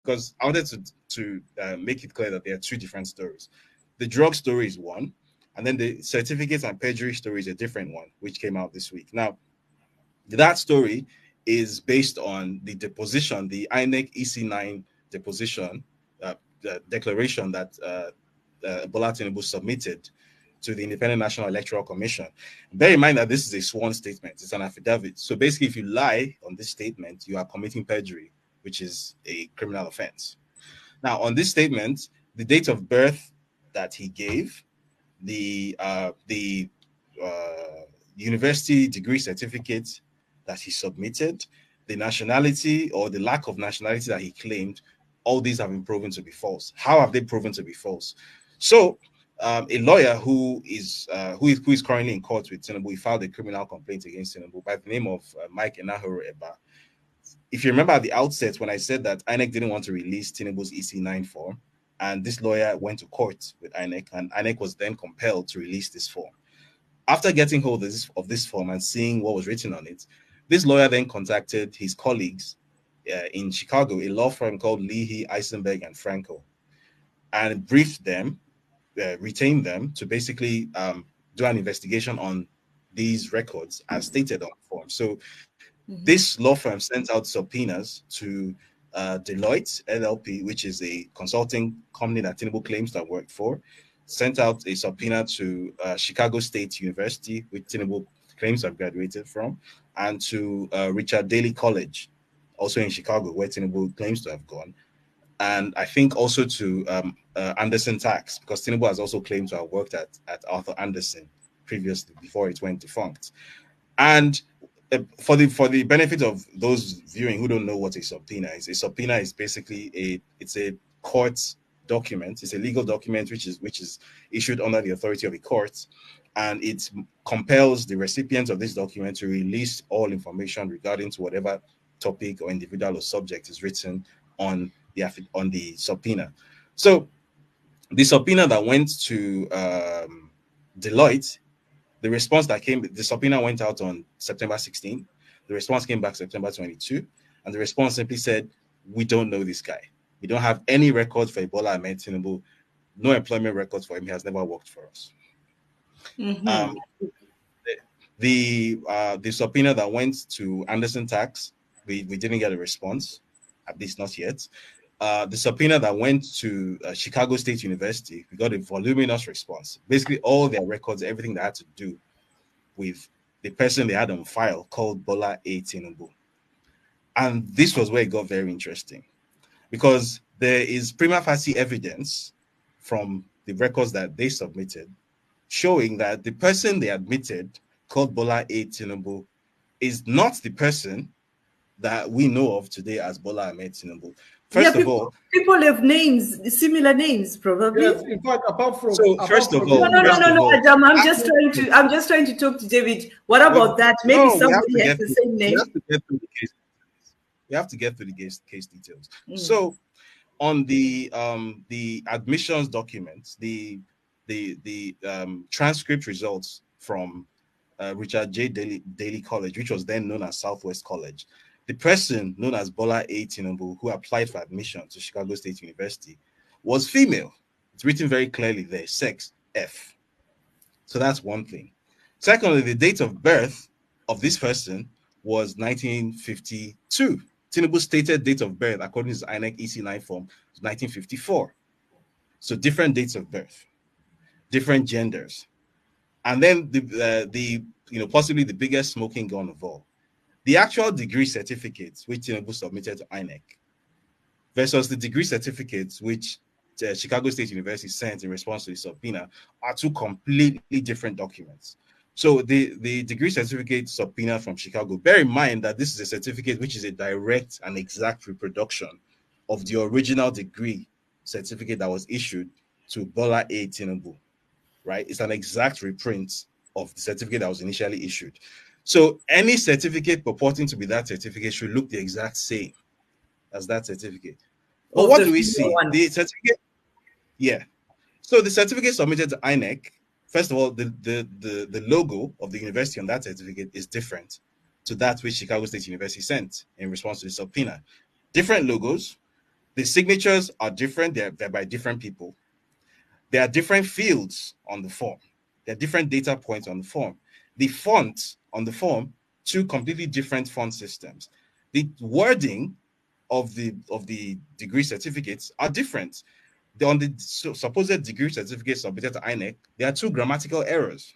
because I wanted to make it clear that there are two different stories. The drug story is one, and then the certificates and perjury story is a different one, which came out this week. Now, that story is based on the deposition, the INEC EC9 deposition, the declaration that Bola Tinubu submitted to the Independent National Electoral Commission. Bear in mind that this is a sworn statement. It's an affidavit. So basically, if you lie on this statement, you are committing perjury, which is a criminal offense. Now, on this statement, the date of birth that he gave, the university degree certificate that he submitted, the nationality or the lack of nationality that he claimed, all these have been proven to be false. How have they proven to be false? So a lawyer who is currently in court with Tinubu, he filed a criminal complaint against Tinubu by the name of Mike Enahoro Eba. If you remember at the outset when I said that INEC didn't want to release Tinubu's EC9 form, and this lawyer went to court with INEC, and INEC was then compelled to release this form. After getting hold of this form and seeing what was written on it, this lawyer then contacted his colleagues in Chicago, a law firm called Leahy, Eisenberg, and Frankel, and briefed them, retained them to basically do an investigation on these records as stated on the form. So this law firm sent out subpoenas to Deloitte LLP, which is a consulting company that Tinubu claims to have worked for, sent out a subpoena to Chicago State University, which Tinubu claims to have graduated from, and to Richard Daley College, also in Chicago, where Tinubu claims to have gone. And I think also to Anderson Tax, because Tinubu has also claimed to have worked at Arthur Anderson previously, before it went defunct. And for the benefit of those viewing who don't know what a subpoena is basically a court document. It's a legal document which is issued under the authority of a court, and it compels the recipient of this document to release all information regarding to whatever topic or individual or subject is written on the subpoena. So the subpoena that went to Deloitte, the subpoena went out on September 16. The response came back September 22, and the response simply said, "We don't know this guy. We don't have any records for Bola Ahmed Tinubu. No employment records for him. He has never worked for us." The subpoena that went to Anderson Tax, we didn't get a response, at least not yet. The subpoena that went to Chicago State University, we got a voluminous response. Basically, all their records, everything that had to do with the person they had on file, called Bola A. Tinubu. And this was where it got very interesting, because there is prima facie evidence from the records that they submitted showing that the person they admitted, called Bola A. Tinubu, is not the person that we know of today as Bola Ahmed Tinubu. People have names, similar names, probably. Yes, in fact, apart from No, Adam, I'm just trying to talk to David. What about that? Maybe somebody has the same name. We have to get through the case details. So, on the admissions documents, the transcript results from Richard J. Daley College, which was then known as Southwest College, the person known as Bola A. Tinubu, who applied for admission to Chicago State University, was female. It's written very clearly there, sex F. So that's one thing. Secondly, the date of birth of this person was 1952. Tinubu's stated date of birth, according to his INEC EC9 form, was 1954. So different dates of birth, different genders. And then possibly the biggest smoking gun of all, the actual degree certificates which Tinubu submitted to INEC versus the degree certificates which Chicago State University sent in response to the subpoena are two completely different documents. So the degree certificate subpoena from Chicago, bear in mind that this is a certificate which is a direct and exact reproduction of the original degree certificate that was issued to Bola A. Tinubu, right? It's an exact reprint of the certificate that was initially issued. So any certificate purporting to be that certificate should look the exact same as that certificate. But what do we see? The certificate, yeah. So the certificate submitted to INEC, first of all, the logo of the university on that certificate is different to that which Chicago State University sent in response to the subpoena. Different logos, The signatures are different. They're by different people. There are different fields on the form. There are different data points on the form. The font on the form, two completely different font systems. The wording of the degree certificates are different. On the supposed degree certificate submitted to INEC, there are two grammatical errors.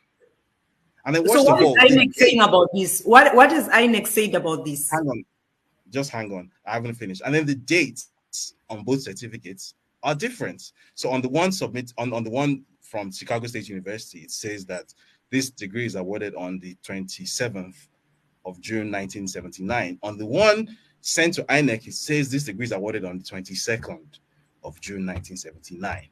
And then worst so of all, what is INEC saying about this? What is INEC saying about this? Hang on. Just hang on. I haven't finished. And then the dates on both certificates are different. So on the one on the one from Chicago State University, it says that this degree is awarded on the 27th of June 1979. On the one sent to INEC, it says this degree is awarded on the 22nd of June 1979.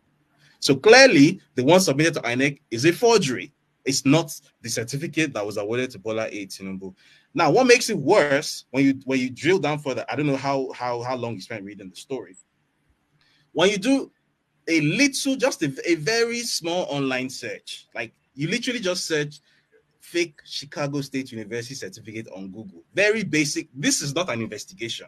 So clearly, the one submitted to INEC is a forgery. It's not the certificate that was awarded to Bola A. Tinubu. Now, what makes it worse when you drill down further? I don't know how long you spent reading the story. When you do a little, just a very small online search, like you literally just search fake Chicago State University certificate on Google. Very basic. This is not an investigation.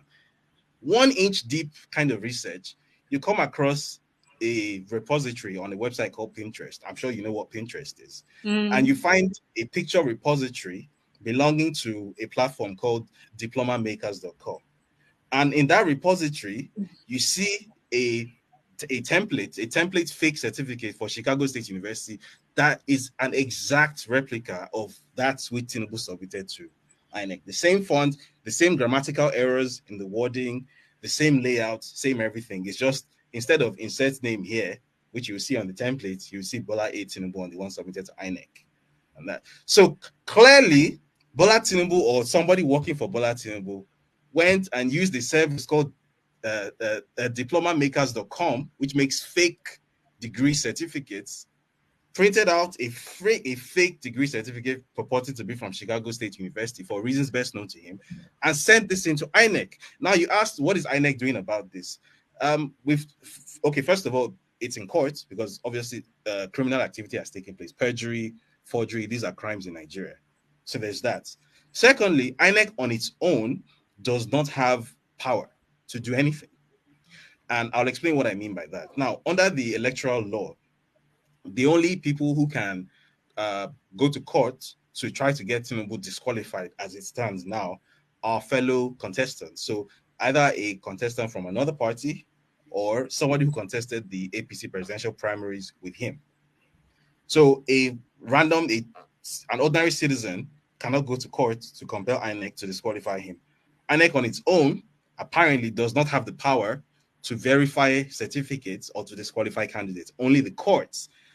1 inch deep kind of research. You come across a repository on a website called Pinterest. I'm sure you know what Pinterest is. And you find a picture repository belonging to a platform called diplomamakers.com. And in that repository, you see a template fake certificate for Chicago State University that is an exact replica of that which Tinubu submitted to INEC. The same font, the same grammatical errors in the wording, the same layout, same everything. It's just instead of insert name here, which you will see on the template, you see Bola A. Tinubu on the one submitted to INEC. And that. So clearly, Bola Tinubu or somebody working for Bola Tinubu went and used a service called diplomamakers.com, which makes fake degree certificates, printed out a fake degree certificate purported to be from Chicago State University for reasons best known to him, and sent this into INEC. Now you asked, what is INEC doing about this? First of all, it's in court because obviously criminal activity has taken place. Perjury, forgery, these are crimes in Nigeria. So there's that. Secondly, INEC on its own does not have power to do anything. And I'll explain what I mean by that. Now, under the electoral law, the only people who can go to court to try to get Tinubu disqualified as it stands now are fellow contestants. So either a contestant from another party or somebody who contested the APC presidential primaries with him. So an ordinary citizen cannot go to court to compel INEC to disqualify him. INEC on its own apparently does not have the power to verify certificates or to disqualify candidates. Only the courts.